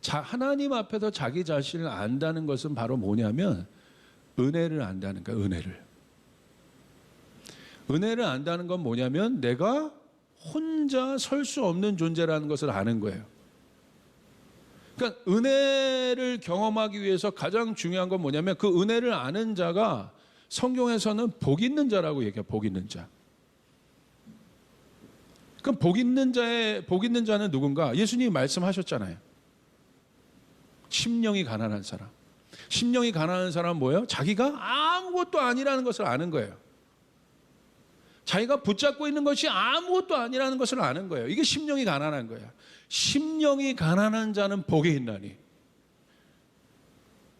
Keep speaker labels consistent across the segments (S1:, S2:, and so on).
S1: 하나님 앞에서 자기 자신을 안다는 것은 바로 뭐냐면 은혜를 안다는 거예요. 은혜를 안다는 건 뭐냐면 내가 혼자 설 수 없는 존재라는 것을 아는 거예요. 그러니까 은혜를 경험하기 위해서 가장 중요한 건 뭐냐면 그 은혜를 아는 자가 성경에서는 복 있는 자라고 얘기해요. 복 있는 자. 그럼 복 있는 자는 누군가? 예수님이 말씀하셨잖아요. 심령이 가난한 사람. 심령이 가난한 사람은 뭐예요? 자기가 아무것도 아니라는 것을 아는 거예요. 자기가 붙잡고 있는 것이 아무것도 아니라는 것을 아는 거예요. 이게 심령이 가난한 거예요. 심령이 가난한 자는 복이 있나니.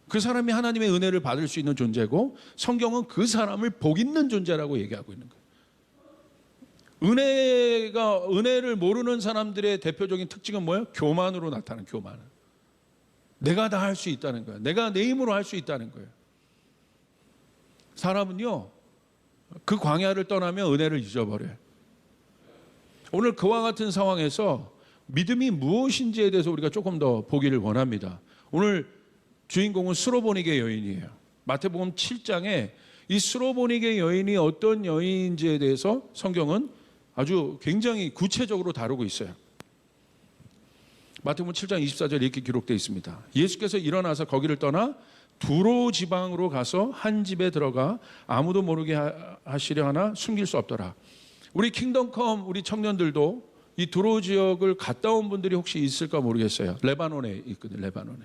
S1: 그 사람이 하나님의 은혜를 받을 수 있는 존재고 성경은 그 사람을 복 있는 존재라고 얘기하고 있는 거예요. 은혜를 모르는 사람들의 대표적인 특징은 뭐예요? 교만으로 나타나는 교만은. 내가 다 할 수 있다는 거예요. 내가 내 힘으로 할 수 있다는 거예요. 사람은요, 그 광야를 떠나면 은혜를 잊어버려요. 오늘 그와 같은 상황에서 믿음이 무엇인지에 대해서 우리가 조금 더 보기를 원합니다. 오늘 주인공은 스로보니게 여인이에요. 마태복음 7장에 이 스로보니게 여인이 어떤 여인인지에 대해서 성경은 아주 굉장히 구체적으로 다루고 있어요. 마태복음 7장 24절 이렇게 기록되어 있습니다. 예수께서 일어나서 거기를 떠나 두로 지방으로 가서 한 집에 들어가 아무도 모르게 하시려 하나 숨길 수 없더라. 우리 킹덤컴 우리 청년들도 이 두로 지역을 갔다 온 분들이 혹시 있을까 모르겠어요. 레바논에 있거든요. 레바논에.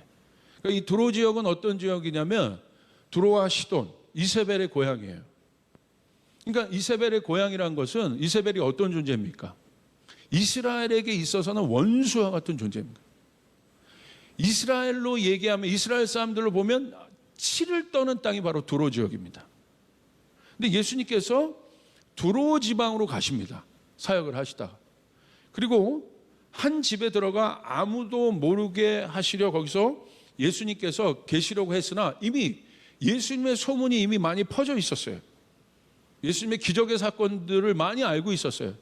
S1: 그러니까 이 두로 지역은 어떤 지역이냐면 두로와 시돈, 이세벨의 고향이에요. 그러니까 이세벨의 고향이란 것은 이세벨이 어떤 존재입니까? 이스라엘에게 있어서는 원수와 같은 존재입니다. 이스라엘로 얘기하면 이스라엘 사람들로 보면 치를 떠는 땅이 바로 두로 지역입니다. 근데 예수님께서 두로 지방으로 가십니다. 사역을 하시다가. 그리고 한 집에 들어가 아무도 모르게 하시려 거기서 예수님께서 계시려고 했으나 이미 예수님의 소문이 이미 많이 퍼져 있었어요. 예수님의 기적의 사건들을 많이 알고 있었어요.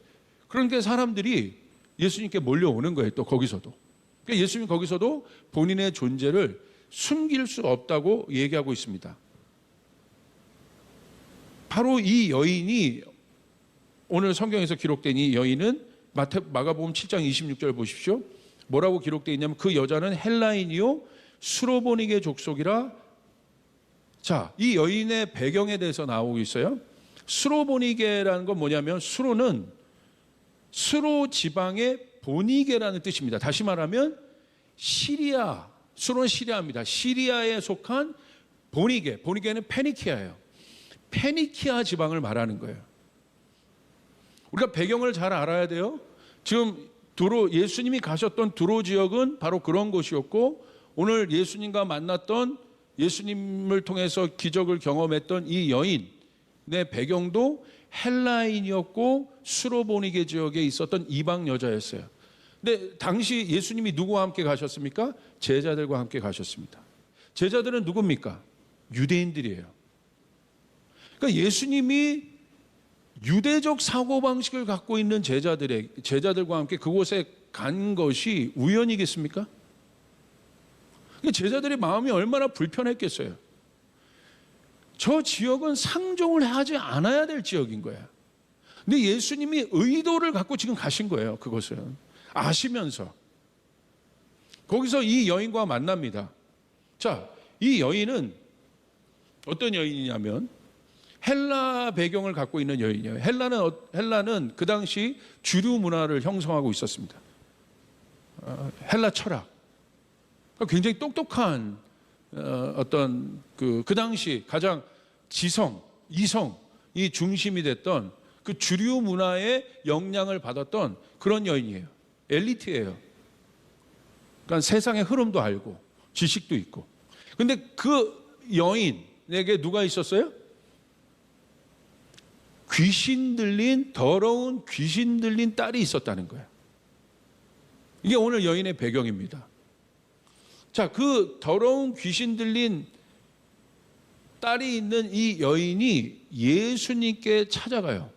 S1: 그러니까 사람들이 예수님께 몰려오는 거예요. 또 거기서도. 그러니까 예수님 거기서도 본인의 존재를 숨길 수 없다고 얘기하고 있습니다. 바로 이 여인이 오늘 성경에서 기록된 이 여인은 마가복음 7장 26절 보십시오. 뭐라고 기록되어 있냐면 그 여자는 헬라인이요 수로보니게 족속이라. 자, 이 여인의 배경에 대해서 나오고 있어요. 수로보니게라는 건 뭐냐면 수로는 수로 지방의 보니게라는 뜻입니다. 다시 말하면 시리아, 수로는 시리아입니다. 시리아에 속한 보니게, 보니게는 페니키아예요. 페니키아 지방을 말하는 거예요. 우리가 배경을 잘 알아야 돼요. 지금 예수님이 가셨던 두로 지역은 바로 그런 곳이었고 오늘 예수님과 만났던 예수님을 통해서 기적을 경험했던 이 여인의 배경도 헬라인이었고 수로보니게 지역에 있었던 이방 여자였어요. 근데 당시 예수님이 누구와 함께 가셨습니까? 제자들과 함께 가셨습니다. 제자들은 누굽니까? 유대인들이에요. 그러니까 예수님이 유대적 사고방식을 갖고 있는 제자들과 함께 그곳에 간 것이 우연이겠습니까? 제자들의 마음이 얼마나 불편했겠어요. 저 지역은 상종을 하지 않아야 될 지역인 거야. 근데 예수님이 의도를 갖고 지금 가신 거예요. 그것은 아시면서 거기서 이 여인과 만납니다. 자, 이 여인은 어떤 여인이냐면 헬라 배경을 갖고 있는 여인이에요. 헬라는 그 당시 주류 문화를 형성하고 있었습니다. 헬라 철학. 굉장히 똑똑한 어떤 그 당시 가장 이성이 중심이 됐던 그 주류 문화의 영향을 받았던 그런 여인이에요. 엘리트예요. 그러니까 세상의 흐름도 알고 지식도 있고. 근데 그 여인에게 누가 있었어요? 더러운 귀신 들린 딸이 있었다는 거예요. 이게 오늘 여인의 배경입니다. 자, 그 더러운 귀신 들린 딸이 있는 이 여인이 예수님께 찾아가요.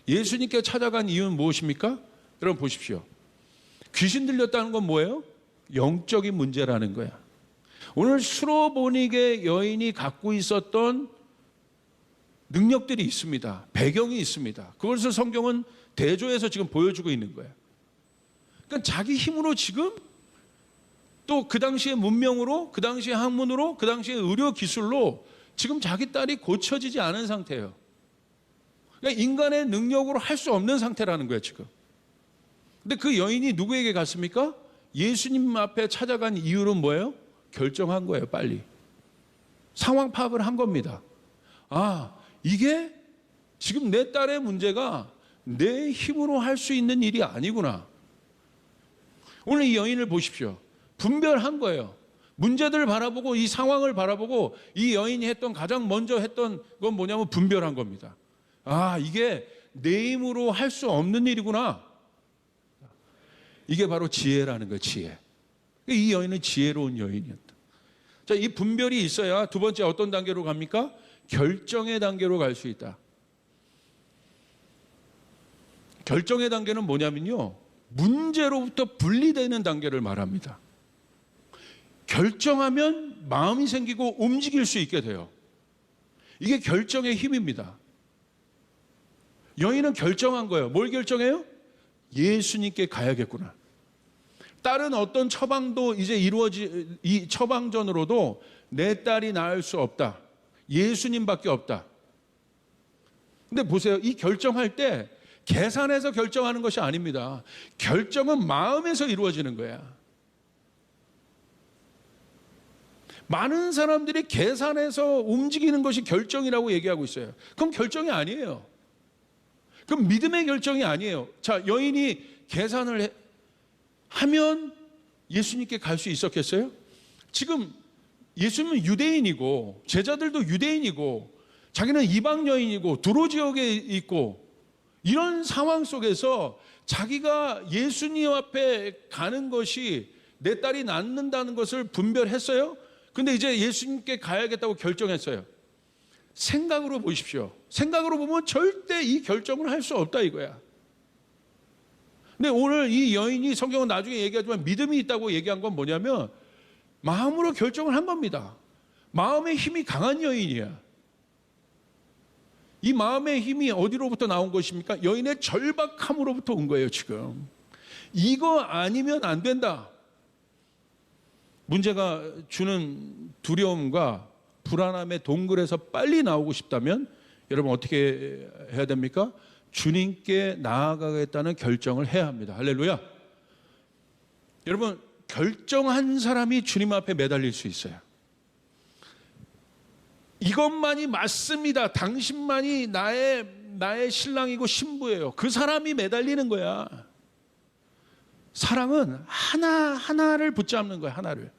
S1: 예수님께 찾아간 이유는 무엇입니까? 여러분 보십시오. 귀신 들렸다는 건 뭐예요? 영적인 문제라는 거야. 오늘 수로보닉의 여인이 갖고 있었던 능력들이 있습니다. 배경이 있습니다. 그것을 성경은 대조해서 지금 보여주고 있는 거예요. 그러니까 자기 힘으로 지금 또 그 당시의 문명으로, 그 당시의 학문으로, 그 당시의 의료 기술로 지금 자기 딸이 고쳐지지 않은 상태예요. 그러니까 인간의 능력으로 할 수 없는 상태라는 거예요, 지금. 근데 그 여인이 누구에게 갔습니까? 예수님 앞에 찾아간 이유는 뭐예요? 결정한 거예요, 빨리. 상황 파악을 한 겁니다. 아, 이게 지금 내 딸의 문제가 내 힘으로 할 수 있는 일이 아니구나. 오늘 이 여인을 보십시오. 분별한 거예요. 문제들을 바라보고 이 상황을 바라보고 이 여인이 가장 먼저 했던 건 뭐냐면 분별한 겁니다. 아, 이게 내 힘으로 할 수 없는 일이구나. 이게 바로 지혜라는 거예요, 지혜. 이 여인은 지혜로운 여인이었다. 자, 이 분별이 있어야 두 번째 어떤 단계로 갑니까? 결정의 단계로 갈 수 있다. 결정의 단계는 뭐냐면요, 문제로부터 분리되는 단계를 말합니다. 결정하면 마음이 생기고 움직일 수 있게 돼요. 이게 결정의 힘입니다. 여인은 결정한 거예요. 뭘 결정해요? 예수님께 가야겠구나. 다른 어떤 처방도 이제 이 처방전으로도 내 딸이 나을 수 없다. 예수님밖에 없다. 근데 보세요. 이 결정할 때 계산해서 결정하는 것이 아닙니다. 결정은 마음에서 이루어지는 거야. 많은 사람들이 계산해서 움직이는 것이 결정이라고 얘기하고 있어요. 그럼 결정이 아니에요. 그럼 믿음의 결정이 아니에요. 자, 여인이 계산을 하면 예수님께 갈 수 있었겠어요? 지금 예수님은 유대인이고 제자들도 유대인이고 자기는 이방 여인이고 두로 지역에 있고 이런 상황 속에서 자기가 예수님 앞에 가는 것이 내 딸이 낫는다는 것을 분별했어요. 근데 이제 예수님께 가야겠다고 결정했어요. 생각으로 보십시오. 생각으로 보면 절대 이 결정을 할 수 없다 이거야. 근데 오늘 이 여인이 성경은 나중에 얘기하지만 믿음이 있다고 얘기한 건 뭐냐면 마음으로 결정을 한 겁니다. 마음의 힘이 강한 여인이야. 이 마음의 힘이 어디로부터 나온 것입니까? 여인의 절박함으로부터 온 거예요, 지금. 이거 아니면 안 된다. 문제가 주는 두려움과 불안함의 동굴에서 빨리 나오고 싶다면 여러분 어떻게 해야 됩니까? 주님께 나아가겠다는 결정을 해야 합니다. 할렐루야. 여러분, 결정한 사람이 주님 앞에 매달릴 수 있어요. 이것만이 맞습니다. 당신만이 나의 신랑이고 신부예요. 그 사람이 매달리는 거야. 사랑은 하나를 붙잡는 거야, 하나를.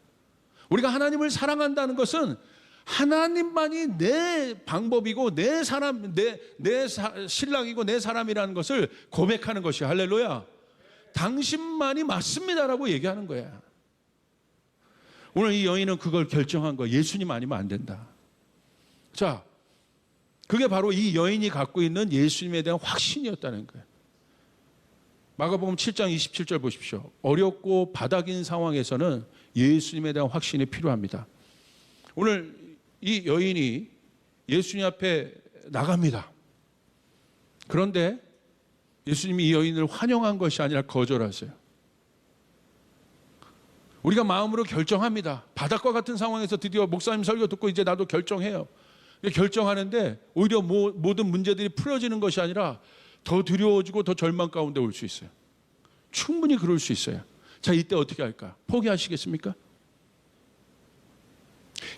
S1: 우리가 하나님을 사랑한다는 것은 하나님만이 내 방법이고 내 사람, 내 신랑이고 내 사람이라는 것을 고백하는 것이 할렐루야. 당신만이 맞습니다라고 얘기하는 거야. 오늘 이 여인은 그걸 결정한 거야. 예수님 아니면 안 된다. 자, 그게 바로 이 여인이 갖고 있는 예수님에 대한 확신이었다는 거예요. 마가복음 7장 27절 보십시오. 어렵고 바닥인 상황에서는 예수님에 대한 확신이 필요합니다. 오늘 이 여인이 예수님 앞에 나갑니다. 그런데 예수님이 이 여인을 환영한 것이 아니라 거절하세요. 우리가 마음으로 결정합니다. 바닥과 같은 상황에서 드디어 목사님 설교 듣고 이제 나도 결정해요. 결정하는데 오히려 모든 문제들이 풀어지는 것이 아니라 더 두려워지고 더 절망 가운데 올 수 있어요. 충분히 그럴 수 있어요. 자, 이때 어떻게 할까? 포기하시겠습니까?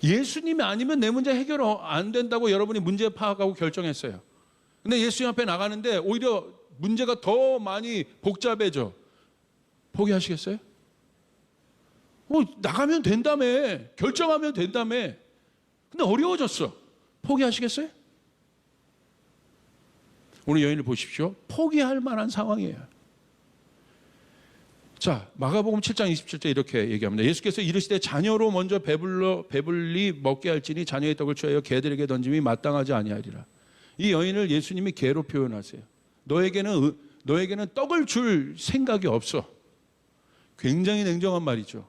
S1: 예수님이 아니면 내 문제 해결 안 된다고 여러분이 문제 파악하고 결정했어요. 근데 예수님 앞에 나가는데 오히려 문제가 더 많이 복잡해져. 포기하시겠어요? 나가면 된다며. 결정하면 된다며. 근데 어려워졌어. 포기하시겠어요? 오늘 여인을 보십시오. 포기할 만한 상황이에요. 자, 마가복음 7장 27절 이렇게 얘기합니다. 예수께서 이르시되 자녀로 먼저 배불리 먹게 할지니 자녀의 떡을 취하여 개들에게 던짐이 마땅하지 아니하리라. 이 여인을 예수님이 개로 표현하세요. 너에게는 떡을 줄 생각이 없어. 굉장히 냉정한 말이죠.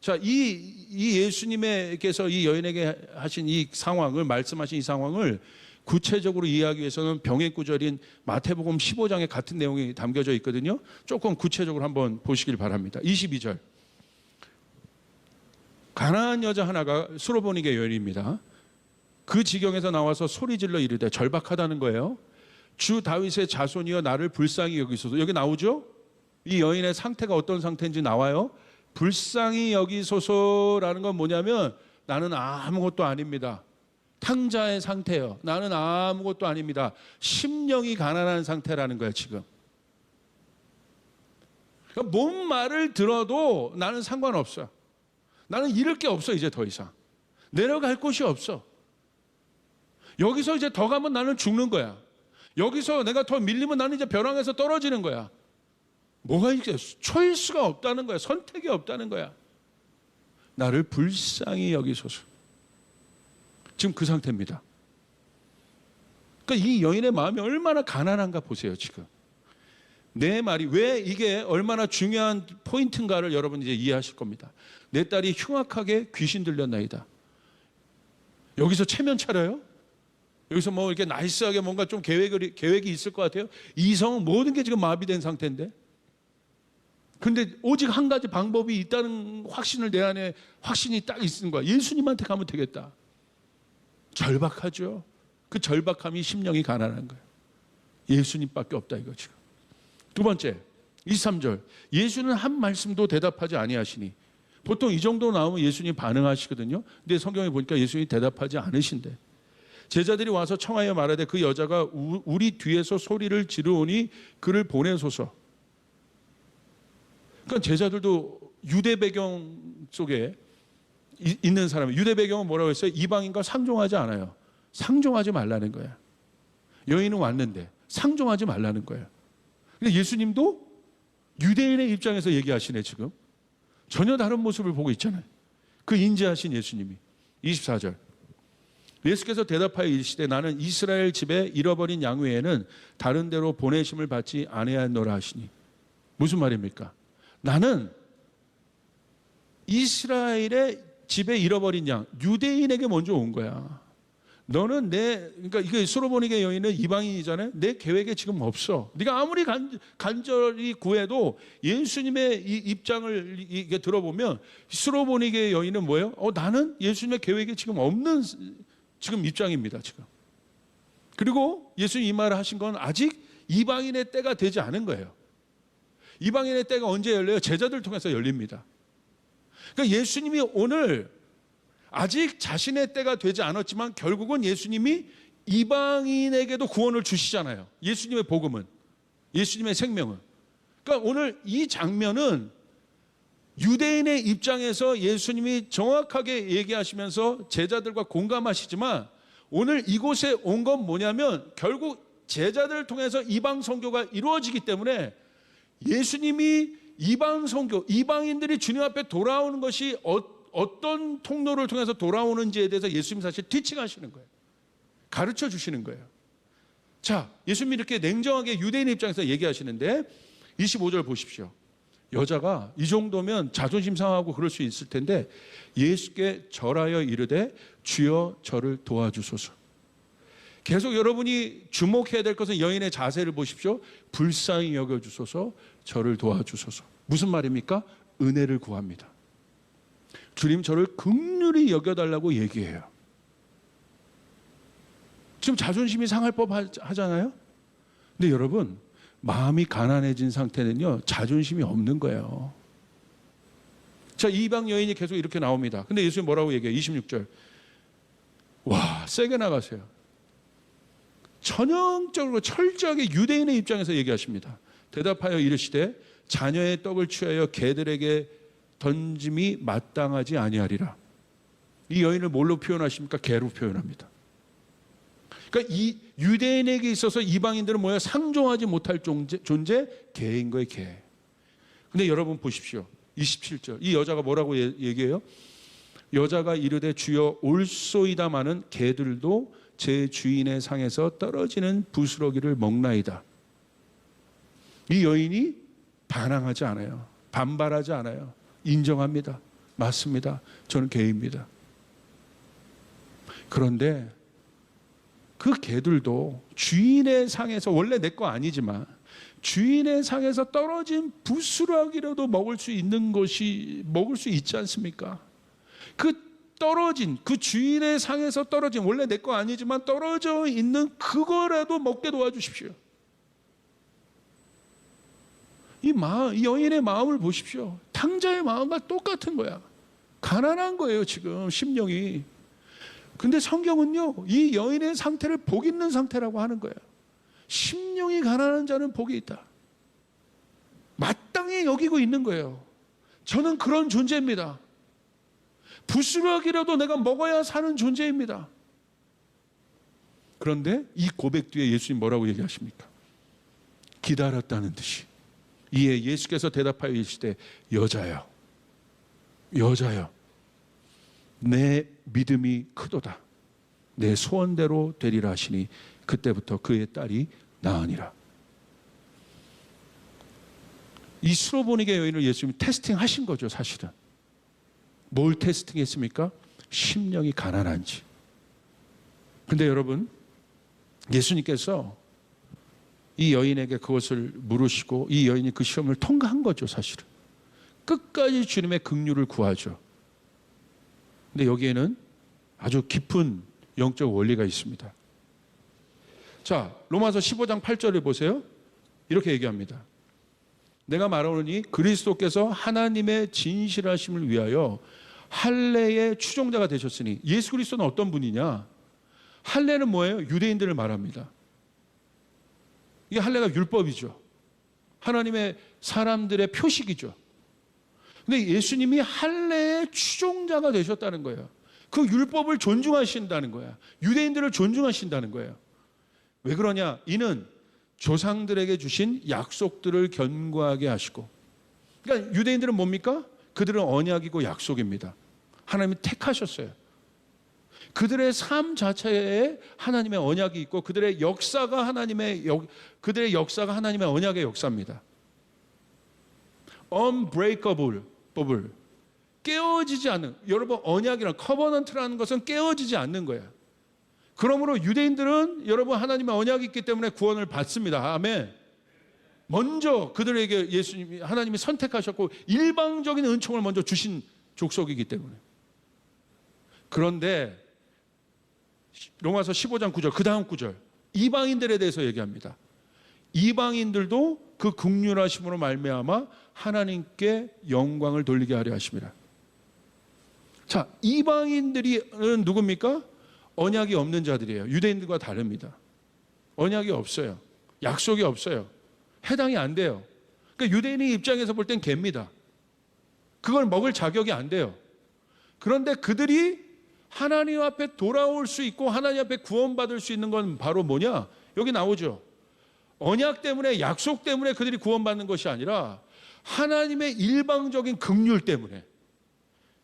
S1: 자, 이 예수님께서 이 여인에게 하신 이 상황을, 말씀하신 이 상황을 구체적으로 이해하기 위해서는 병의 구절인 마태복음 15장에 같은 내용이 담겨져 있거든요. 조금 구체적으로 한번 보시길 바랍니다. 22절. 가난한 여자 하나가 수로보니게 여인입니다. 그 지경에서 나와서 소리질러 이르되, 절박하다는 거예요. 주 다윗의 자손이여 나를 불쌍히 여기소서. 여기 나오죠? 이 여인의 상태가 어떤 상태인지 나와요. 불쌍히 여기소서라는 건 뭐냐면, 나는 아무것도 아닙니다. 탕자의 상태예요. 나는 아무것도 아닙니다. 심령이 가난한 상태라는 거예요, 지금. 그러니까 뭔 말을 들어도 나는 상관없어요. 나는 잃을 게 없어, 이제 더 이상. 내려갈 곳이 없어. 여기서 이제 더 가면 나는 죽는 거야. 여기서 내가 더 밀리면 나는 이제 벼랑에서 떨어지는 거야. 뭐가 이제 초이스가 없다는 거야. 선택이 없다는 거야. 나를 불쌍히 여기소서. 지금 그 상태입니다. 그러니까 이 여인의 마음이 얼마나 가난한가 보세요, 지금. 내 말이 왜 이게 얼마나 중요한 포인트인가를 여러분 이제 이해하실 겁니다. 내 딸이 흉악하게 귀신 들렸나이다. 여기서 체면 차려요? 여기서 뭐 이렇게 나이스하게 뭔가 좀 계획이 있을 것 같아요. 이성은 모든 게 지금 마비된 상태인데. 근데 오직 한 가지 방법이 있다는 확신을 내 안에 확신이 딱 있는 거야. 예수님한테 가면 되겠다. 절박하죠. 그 절박함이 심령이 가난한 거예요. 예수님밖에 없다 이거 지금. 두 번째, 23절. 예수는 한 말씀도 대답하지 아니하시니. 보통 이 정도 나오면 예수님 반응하시거든요. 근데 성경에 보니까 예수님이 대답하지 않으신대. 제자들이 와서 청하여 말하되 그 여자가 우리 뒤에서 소리를 지르오니 그를 보내소서. 그러니까 제자들도 유대 배경 속에 있는 사람이, 유대 배경은 뭐라고 했어요? 이방인과 상종하지 않아요. 상종하지 말라는 거야. 여인은 왔는데 상종하지 말라는 거예요. 근데 예수님도 유대인의 입장에서 얘기하시네 지금. 전혀 다른 모습을 보고 있잖아요. 그 인지하신 예수님이. 24절. 예수께서 대답하여 이르시되 나는 이스라엘 집에 잃어버린 양 외에는 다른 데로 보내심을 받지 아니하노라 하시니. 무슨 말입니까? 나는 이스라엘의 집에 잃어버린 양, 유대인에게 먼저 온 거야. 너는 그러니까 이게 수로보니게 여인은 이방인이잖아요. 내 계획에 지금 없어. 네가 아무리 간절히 구해도 예수님의 이 입장을 이게 들어보면 수로보니게 여인은 뭐예요? 나는 예수님의 계획에 지금 없는 지금 입장입니다. 지금. 그리고 예수님 이 말을 하신 건 아직 이방인의 때가 되지 않은 거예요. 이방인의 때가 언제 열려요? 제자들 통해서 열립니다. 그러니까 예수님이 오늘 아직 자신의 때가 되지 않았지만 결국은 예수님이 이방인에게도 구원을 주시잖아요. 예수님의 복음은, 예수님의 생명은. 그러니까 오늘 이 장면은 유대인의 입장에서 예수님이 정확하게 얘기하시면서 제자들과 공감하시지만 오늘 이곳에 온 건 뭐냐면 결국 제자들을 통해서 이방 선교가 이루어지기 때문에 예수님이 이방 선교, 이방인들이 주님 앞에 돌아오는 것이 어떤 통로를 통해서 돌아오는지에 대해서 예수님 사실 티칭하시는 거예요. 가르쳐 주시는 거예요. 자, 예수님이 이렇게 냉정하게 유대인 입장에서 얘기하시는데 25절 보십시오. 여자가 이 정도면 자존심 상하고 그럴 수 있을 텐데 예수께 절하여 이르되 주여 저를 도와주소서. 계속 여러분이 주목해야 될 것은 여인의 자세를 보십시오. 불쌍히 여겨주소서, 저를 도와주소서. 무슨 말입니까? 은혜를 구합니다. 주님 저를 긍휼히 여겨달라고 얘기해요. 지금 자존심이 상할 법하잖아요. 근데 여러분 마음이 가난해진 상태는요 자존심이 없는 거예요. 자, 이방 여인이 계속 이렇게 나옵니다. 근데 예수님 뭐라고 얘기해요? 26절. 와, 세게 나가세요. 전형적으로 철저하게 유대인의 입장에서 얘기하십니다. 대답하여 이르시되 자녀의 떡을 취하여 개들에게 던짐이 마땅하지 아니하리라. 이 여인을 뭘로 표현하십니까? 개로 표현합니다. 그러니까 이 유대인에게 있어서 이방인들은 뭐야? 상종하지 못할 존재, 개인 거예요, 개. 근데 여러분 보십시오. 27절. 이 여자가 뭐라고 얘기해요? 여자가 이르되 주여 올소이다마는 개들도 제 주인의 상에서 떨어지는 부스러기를 먹나이다. 이 여인이 반항하지 않아요. 반발하지 않아요. 인정합니다. 맞습니다. 저는 개입니다. 그런데 그 개들도 주인의 상에서, 원래 내 거 아니지만 주인의 상에서 떨어진 부스러기라도 먹을 수 있지 않습니까? 그 떨어진, 그 주인의 상에서 떨어진, 원래 내 거 아니지만 떨어져 있는 그거라도 먹게 도와주십시오. 이 여인의 마음을 보십시오. 탕자의 마음과 똑같은 거야. 가난한 거예요, 지금 심령이. 근데 성경은요, 이 여인의 상태를 복 있는 상태라고 하는 거예요. 심령이 가난한 자는 복이 있다. 마땅히 여기고 있는 거예요. 저는 그런 존재입니다. 부스러기라도 내가 먹어야 사는 존재입니다. 그런데 이 고백 뒤에 예수님 뭐라고 얘기하십니까? 기다렸다는 듯이. 이에 예수께서 대답하여 이르시되 여자여 내 믿음이 크도다. 내 소원대로 되리라 하시니 그때부터 그의 딸이 나으니라. 이 수로보니게 여인을 예수님이 테스팅하신 거죠, 사실은. 뭘 테스팅했습니까? 심령이 가난한지. 근데 여러분, 예수님께서 이 여인에게 그것을 물으시고 이 여인이 그 시험을 통과한 거죠, 사실은. 끝까지 주님의 긍휼을 구하죠. 근데 여기에는 아주 깊은 영적 원리가 있습니다. 자, 로마서 15장 8절을 보세요. 이렇게 얘기합니다. 내가 말하노니 그리스도께서 하나님의 진실하심을 위하여 할례의 추종자가 되셨으니. 예수 그리스도는 어떤 분이냐? 할례는 뭐예요? 유대인들을 말합니다. 이게 할례가 율법이죠. 하나님의 사람들의 표식이죠. 근데 예수님이 할례의 추종자가 되셨다는 거예요. 그 율법을 존중하신다는 거야. 유대인들을 존중하신다는 거예요. 왜 그러냐? 이는 조상들에게 주신 약속들을 견고하게 하시고. 그러니까 유대인들은 뭡니까? 그들은 언약이고 약속입니다. 하나님이 택하셨어요. 그들의 삶 자체에 하나님의 언약이 있고 그들의 역사가 하나님의 언약의 역사입니다. unbreakable, 깨어지지 않는. 여러분, 언약이란 커버넌트라는 것은 깨어지지 않는 거예요. 그러므로 유대인들은 여러분 하나님의 언약이 있기 때문에 구원을 받습니다. 아멘. 먼저 그들에게 하나님이 선택하셨고 일방적인 은총을 먼저 주신 족속이기 때문에. 그런데 로마서 15장 9절, 그 다음 구절, 이방인들에 대해서 얘기합니다. 이방인들도 그 긍휼하심으로 말미암아 하나님께 영광을 돌리게 하려 하심이라. 자, 이방인들이 누굽니까? 언약이 없는 자들이에요. 유대인들과 다릅니다. 언약이 없어요. 약속이 없어요. 해당이 안 돼요. 그러니까 유대인의 입장에서 볼 땐 개입니다. 그걸 먹을 자격이 안 돼요. 그런데 그들이 하나님 앞에 돌아올 수 있고 하나님 앞에 구원받을 수 있는 건 바로 뭐냐? 여기 나오죠. 언약 때문에, 약속 때문에 그들이 구원받는 것이 아니라 하나님의 일방적인 긍휼 때문에.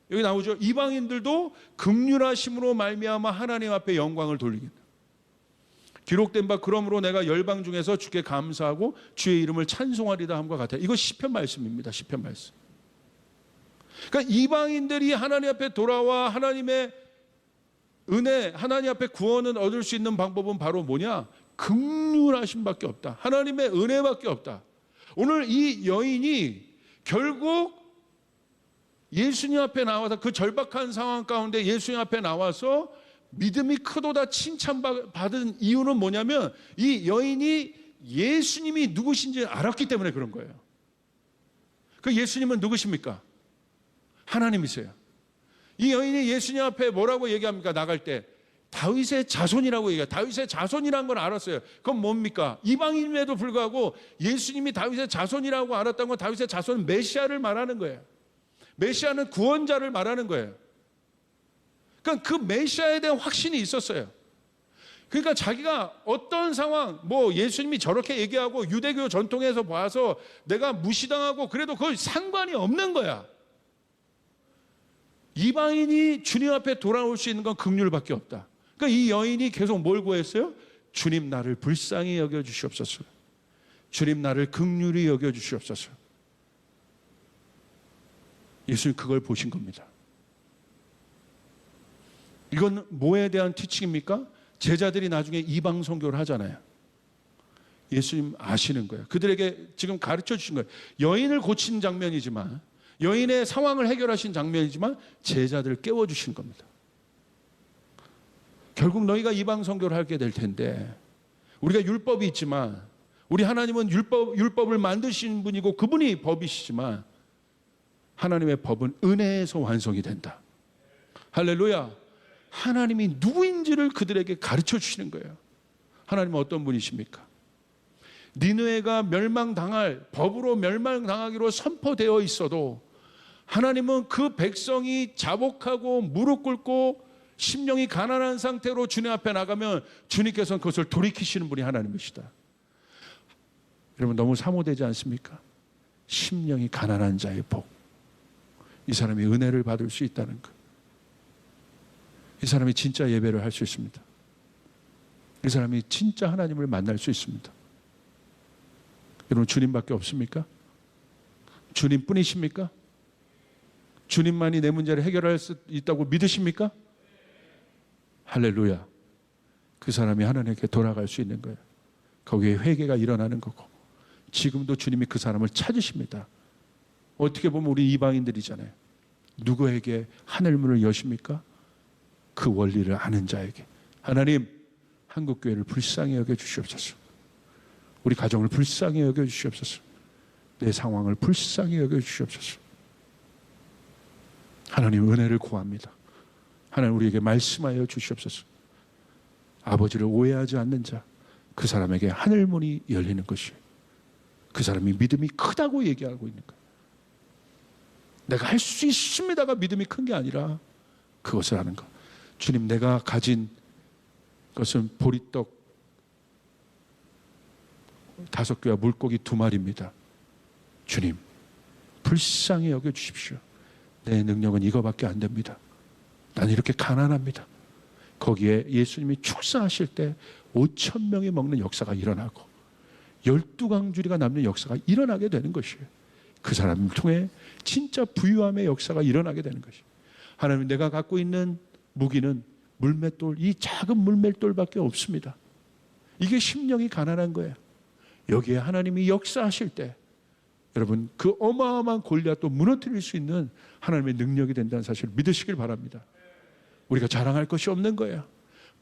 S1: 여기 나오죠. 이방인들도 긍휼하심으로 말미암아 하나님 앞에 영광을 돌리겠다. 기록된 바 그러므로 내가 열방 중에서 주께 감사하고 주의 이름을 찬송하리다 함과 같아요. 이거 시편 말씀입니다. 시편 말씀. 그러니까 이방인들이 하나님 앞에 돌아와 하나님의 은혜, 하나님 앞에 구원을 얻을 수 있는 방법은 바로 뭐냐? 긍휼하심밖에 없다. 하나님의 은혜밖에 없다. 오늘 이 여인이 결국 예수님 앞에 나와서 그 절박한 상황 가운데 예수님 앞에 나와서 믿음이 크도다 칭찬받은 이유는 뭐냐면 이 여인이 예수님이 누구신지 알았기 때문에 그런 거예요. 그 예수님은 누구십니까? 하나님이세요. 이 여인이 예수님 앞에 뭐라고 얘기합니까? 나갈 때 다윗의 자손이라고 얘기해요. 다윗의 자손이라는 걸 알았어요. 그건 뭡니까? 이방인임에도 불구하고 예수님이 다윗의 자손이라고 알았다는 건 다윗의 자손은 메시아를 말하는 거예요. 메시아는 구원자를 말하는 거예요. 그러니까 그 메시아에 대한 확신이 있었어요. 그러니까 자기가 어떤 상황, 예수님이 저렇게 얘기하고 유대교 전통에서 봐서 내가 무시당하고 그래도 그건 상관이 없는 거야. 이방인이 주님 앞에 돌아올 수 있는 건 긍휼밖에 없다. 그러니까 이 여인이 계속 뭘 구했어요? 주님 나를 불쌍히 여겨주시옵소서. 주님 나를 긍휼히 여겨주시옵소서. 예수님 그걸 보신 겁니다. 이건 뭐에 대한 티칭입니까? 제자들이 나중에 이방 선교를 하잖아요. 예수님 아시는 거예요. 그들에게 지금 가르쳐 주신 거예요. 여인을 고친 장면이지만, 여인의 상황을 해결하신 장면이지만 제자들을 깨워주신 겁니다. 결국 너희가 이방 선교를 하게 될 텐데, 우리가 율법이 있지만, 우리 하나님은 율법을 만드신 분이고 그분이 법이시지만 하나님의 법은 은혜에서 완성이 된다. 할렐루야. 하나님이 누구인지를 그들에게 가르쳐 주시는 거예요. 하나님은 어떤 분이십니까? 니느웨가 멸망당할, 법으로 멸망당하기로 선포되어 있어도 하나님은 그 백성이 자복하고 무릎 꿇고 심령이 가난한 상태로 주님 앞에 나가면 주님께서는 그것을 돌이키시는 분이 하나님이시다. 여러분 너무 사모되지 않습니까? 심령이 가난한 자의 복. 이 사람이 은혜를 받을 수 있다는 것. 이 사람이 진짜 예배를 할 수 있습니다. 이 사람이 진짜 하나님을 만날 수 있습니다. 여러분 주님밖에 없습니까? 주님뿐이십니까? 주님만이 내 문제를 해결할 수 있다고 믿으십니까? 할렐루야. 그 사람이 하나님께 돌아갈 수 있는 거예요. 거기에 회개가 일어나는 거고, 지금도 주님이 그 사람을 찾으십니다. 어떻게 보면 우리 이방인들이잖아요. 누구에게 하늘문을 여십니까? 그 원리를 아는 자에게. 하나님, 한국교회를 불쌍히 여겨주시옵소서. 우리 가정을 불쌍히 여겨주시옵소서. 내 상황을 불쌍히 여겨주시옵소서. 하나님 은혜를 구합니다. 하나님 우리에게 말씀하여 주시옵소서. 아버지를 오해하지 않는 자, 그 사람에게 하늘문이 열리는 것이, 그 사람이 믿음이 크다고 얘기하고 있는 거예요. 내가 할 수 있습니다가 믿음이 큰 게 아니라 그것을 하는 것. 주님, 내가 가진 것은 보리떡 5개와 물고기 2마리입니다. 주님, 불쌍히 여겨주십시오. 내 능력은 이거밖에 안 됩니다. 난 이렇게 가난합니다. 거기에 예수님이 축사하실 때 5,000명이 먹는 역사가 일어나고 12강주리가 남는 역사가 일어나게 되는 것이에요. 그 사람을 통해 진짜 부유함의 역사가 일어나게 되는 것이에요. 하나님, 내가 갖고 있는 무기는 물맷돌, 이 작은 물맷돌밖에 없습니다. 이게 심령이 가난한 거예요. 여기에 하나님이 역사하실 때 여러분 그 어마어마한 골리앗도 무너뜨릴 수 있는 하나님의 능력이 된다는 사실을 믿으시길 바랍니다. 우리가 자랑할 것이 없는 거예요.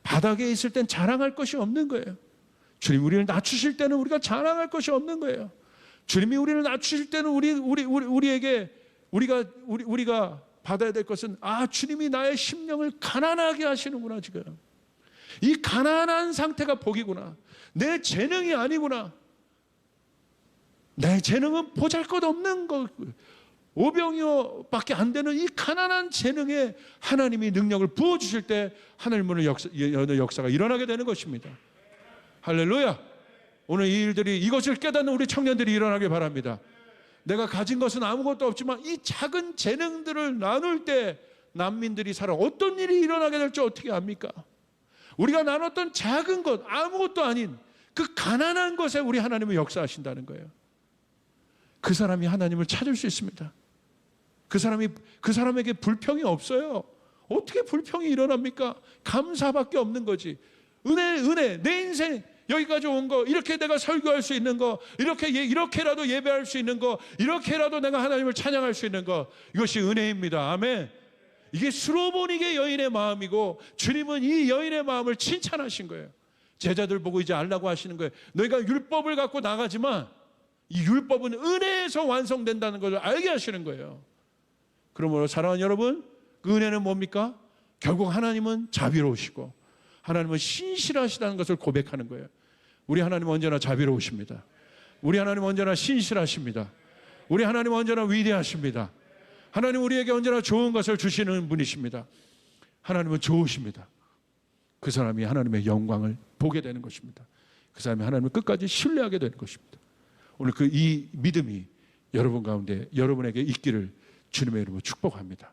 S1: 바닥에 있을 땐 자랑할 것이 없는 거예요. 주님 우리를 낮추실 때는 우리가 자랑할 것이 없는 거예요. 주님이 우리를 낮추실 때는 우리가 받아야 될 것은, 아, 주님이 나의 심령을 가난하게 하시는구나. 지금 이 가난한 상태가 복이구나. 내 재능이 아니구나. 내 재능은 보잘것없는 것, 오병이어밖에 안 되는 이 가난한 재능에 하나님이 능력을 부어주실 때 하늘문을 여는 역사가 일어나게 되는 것입니다. 할렐루야. 오늘 이 일들이, 이것을 깨닫는 우리 청년들이 일어나길 바랍니다. 내가 가진 것은 아무것도 없지만 이 작은 재능들을 나눌 때 난민들이 살아 어떤 일이 일어나게 될지 어떻게 압니까? 우리가 나눴던 작은 것, 아무것도 아닌 그 가난한 것에 우리 하나님은 역사하신다는 거예요. 그 사람이 하나님을 찾을 수 있습니다. 그 사람에게 불평이 없어요. 어떻게 불평이 일어납니까? 감사밖에 없는 거지. 은혜, 내 인생 여기까지 온 거, 이렇게 내가 설교할 수 있는 거, 이렇게라도 예배할 수 있는 거, 이렇게라도 내가 하나님을 찬양할 수 있는 거, 이것이 은혜입니다. 아멘. 이게 스로보니게 여인의 마음이고, 주님은 이 여인의 마음을 칭찬하신 거예요. 제자들 보고 이제 알라고 하시는 거예요. 너희가 율법을 갖고 나가지만 이 율법은 은혜에서 완성된다는 것을 알게 하시는 거예요. 그러므로 사랑하는 여러분, 그 은혜는 뭡니까? 결국 하나님은 자비로우시고 하나님은 신실하시다는 것을 고백하는 거예요. 우리 하나님은 언제나 자비로우십니다. 우리 하나님은 언제나 신실하십니다. 우리 하나님은 언제나 위대하십니다. 하나님은 우리에게 언제나 좋은 것을 주시는 분이십니다. 하나님은 좋으십니다. 그 사람이 하나님의 영광을 보게 되는 것입니다. 그 사람이 하나님을 끝까지 신뢰하게 되는 것입니다. 오늘 이 믿음이 여러분 가운데, 여러분에게 있기를 주님의 이름으로 축복합니다.